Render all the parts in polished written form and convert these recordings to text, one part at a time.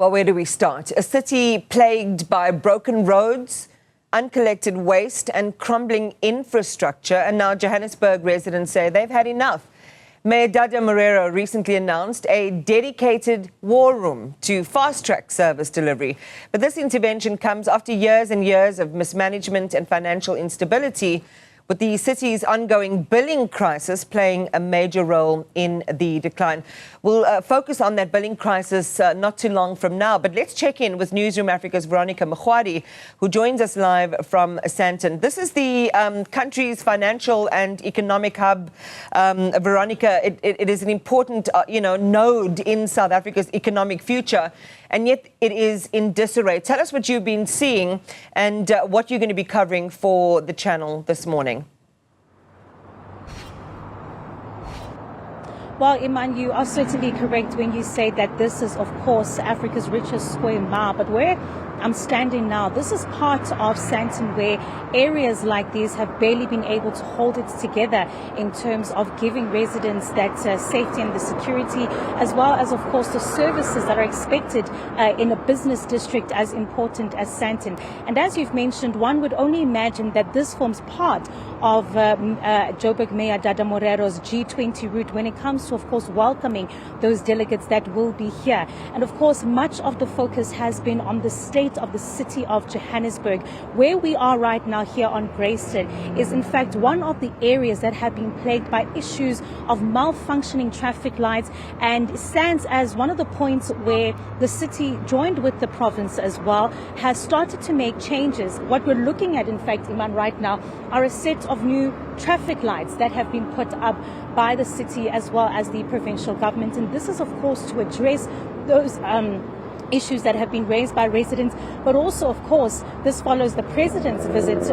Well, where do we start? A city plagued by broken roads, uncollected waste and crumbling infrastructure. And now Johannesburg residents say they've had enough. Mayor Dada Morero recently announced a dedicated war room to fast-track service delivery. But this intervention comes after years and years of mismanagement and financial instability, with the city's ongoing billing crisis playing a major role in the decline. We'll focus on that billing crisis not too long from now, but let's check in with Newzroom Afrika's Veronica, Makhoali, who joins us live from Santon. This is the country's financial and economic hub. Veronica, it is an important node in South Africa's economic future, and yet it is in disarray. Tell us what you've been seeing and what you're going to be covering for the channel this morning. Well, Iman, you are certainly correct when you say that this is, of course, Africa's richest square mile. But where I'm standing now, this is part of Santon where areas like these have barely been able to hold it together in terms of giving residents that safety and the security, as well as, of course, the services that are expected in a business district as important as Santon. And as you've mentioned, one would only imagine that this forms part of Joburg Mayor Dada Morero's G20 route when it comes to, of course, welcoming those delegates that will be here. And, of course, much of the focus has been on the state of the city of Johannesburg. Where we are right now here on Grayston is in fact one of the areas that have been plagued by issues of malfunctioning traffic lights, and stands as one of the points where the city, joined with the province as well, has started to make changes. What we're looking at, in fact, Iman, right now are a set of new traffic lights that have been put up by the city as well as the provincial government, and this is of course to address those issues that have been raised by residents, but also, of course, this follows the president's visit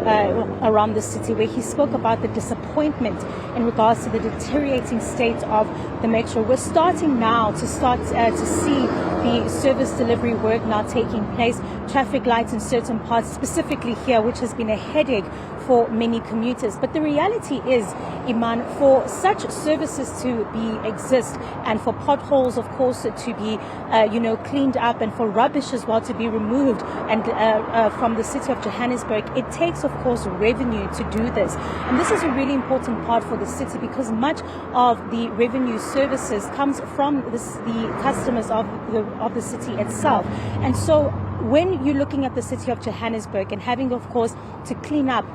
around the city, where he spoke about the disappointment in regards to the deteriorating state of the metro. We're starting now to see the service delivery work now taking place, traffic lights in certain parts, specifically here, which has been a headache for many commuters. But the reality is, Iman, for such services to exist, and for potholes, of course, to be cleaned up, and for rubbish as well to be removed and from the city of Johannesburg, it takes, of course, revenue to do this. And this is a really important part for the city, because much of the revenue services comes from the customers of the city itself. And so when you're looking at the city of Johannesburg and having, of course, to clean up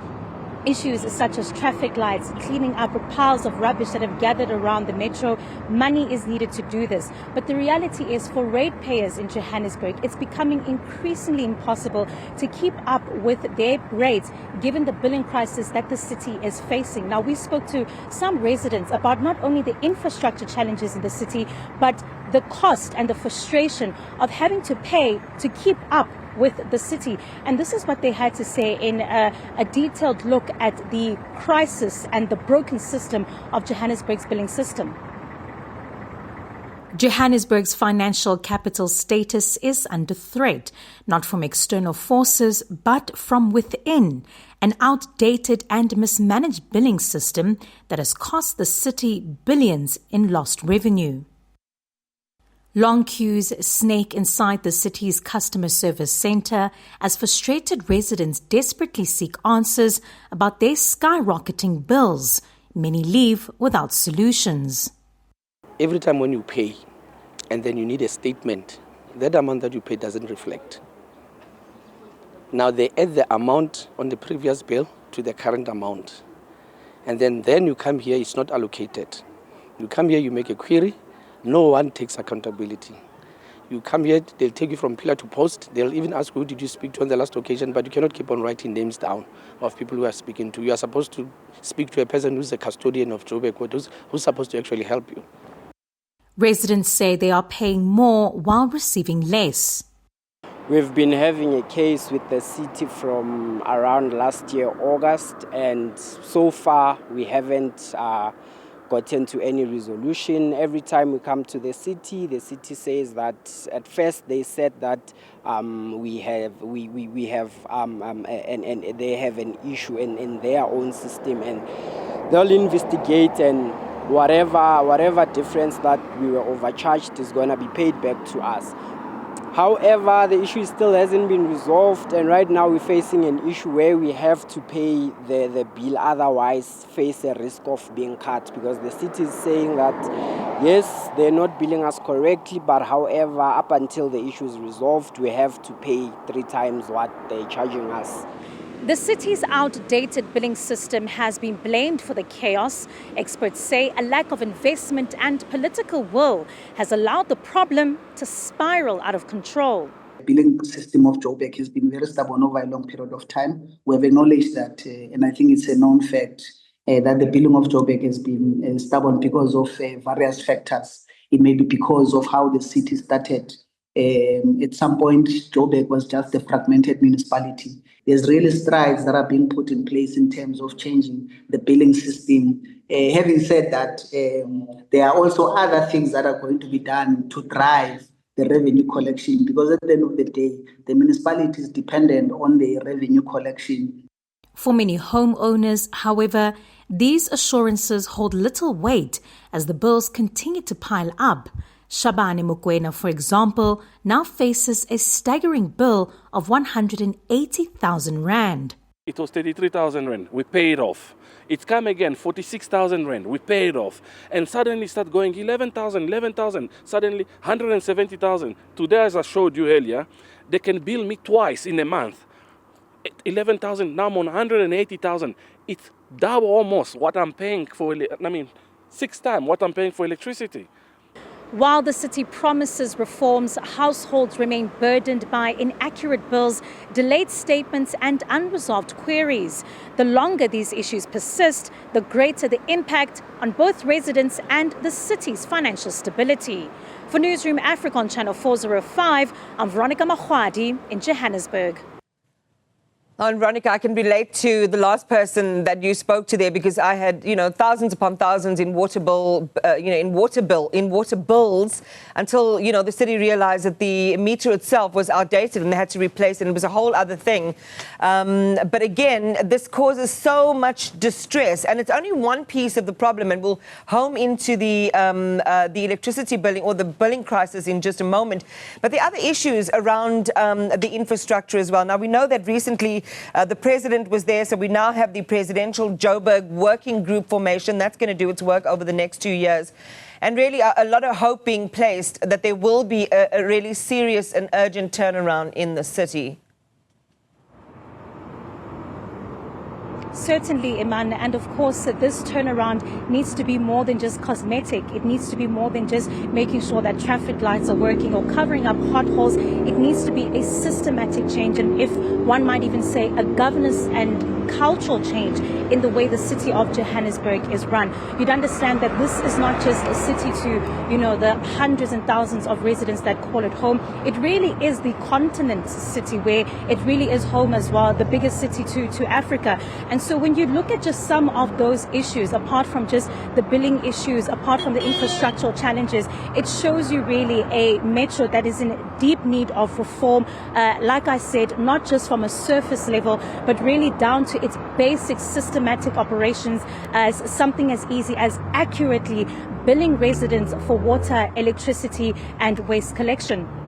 issues such as traffic lights, cleaning up piles of rubbish that have gathered around the metro, money is needed to do this. But the reality is, for ratepayers in Johannesburg, it's becoming increasingly impossible to keep up with their rates given the billing crisis that the city is facing. Now, we spoke to some residents about not only the infrastructure challenges in the city, but the cost and the frustration of having to pay to keep up with the city. And this is what they had to say in a detailed look at the crisis and the broken system of Johannesburg's billing system. Johannesburg's financial capital status is under threat, not from external forces, but from within. An outdated and mismanaged billing system that has cost the city billions in lost revenue. Long queues snake inside the city's customer service centre as frustrated residents desperately seek answers about their skyrocketing bills. Many leave without solutions. Every time when you pay and then you need a statement, that amount that you pay doesn't reflect. Now they add the amount on the previous bill to the current amount. And then you come here, it's not allocated. You come here, you make a query. No one takes accountability. You come here, they'll take you from pillar to post. They'll even ask, who did you speak to on the last occasion? But you cannot keep on writing names down of people who are speaking to. You are supposed to speak to a person who's a custodian of Joburg, who's supposed to actually help you. Residents say they are paying more while receiving less. We've been having a case with the city from around last year, August, and so far we haven't gotten to any resolution. Every time we come to the city says that at first they said that we have and they have an issue in their own system, and they'll investigate, and whatever difference that we were overcharged is going to be paid back to us. However, the issue still hasn't been resolved, and right now we're facing an issue where we have to pay the bill, otherwise face a risk of being cut, because the city is saying that yes, they're not billing us correctly, but however, up until the issue is resolved, we have to pay 3 times what they're charging us. The city's outdated billing system has been blamed for the chaos. Experts say a lack of investment and political will has allowed the problem to spiral out of control. The billing system of Joburg has been very stubborn over a long period of time. We have acknowledged that, and I think it's a known fact, that the billing of Joburg has been stubborn because of various factors. It may be because of how the city started. At some point, Joburg was just a fragmented municipality. There's really strides that are being put in place in terms of changing the billing system. Having said that, there are also other things that are going to be done to drive the revenue collection, because at the end of the day, the municipality is dependent on the revenue collection. For many homeowners, however, these assurances hold little weight as the bills continue to pile up. Shabane Mukwena, for example, now faces a staggering bill of 180,000 rand. It was 33,000 rand. We paid off. It's come again, 46,000 rand. We paid off. And suddenly start going 11,000, suddenly 170,000. Today, as I showed you earlier, they can bill me twice in a month. 11,000, now I'm on 180,000. It's double almost what I'm paying for, 6 times what I'm paying for electricity. While the city promises reforms, households remain burdened by inaccurate bills, delayed statements and unresolved queries. The longer these issues persist, the greater the impact on both residents and the city's financial stability. For Newzroom Afrika on Channel 405, I'm Veronica Makhoali in Johannesburg. And Veronica, I can relate to the last person that you spoke to there, because I had, thousands upon thousands in water bills until, the city realized that the meter itself was outdated and they had to replace it. And it was a whole other thing. But again, this causes so much distress, and it's only one piece of the problem, and we'll home into the electricity billing or the billing crisis in just a moment. But the other issues around the infrastructure as well. Now, we know that recently the president was there, so we now have the presidential Joburg working group formation. That's going to do its work over the next 2 years. And really a lot of hope being placed that there will be a really serious and urgent turnaround in the city. Certainly, Iman, and of course this turnaround needs to be more than just cosmetic. It needs to be more than just making sure that traffic lights are working or covering up potholes. It needs to be a systematic change, and if one might even say a governance and cultural change in the way the city of Johannesburg is run. You'd understand that this is not just a city to, the hundreds and thousands of residents that call it home. It really is the continent city where it really is home as well, the biggest city to Africa. And so when you look at just some of those issues, apart from just the billing issues, apart from the infrastructural challenges, it shows you really a metro that is in deep need of reform. Like I said, not just from a surface level, but really down to its basic systematic operations, as something as easy as accurately billing residents for water, electricity and waste collection.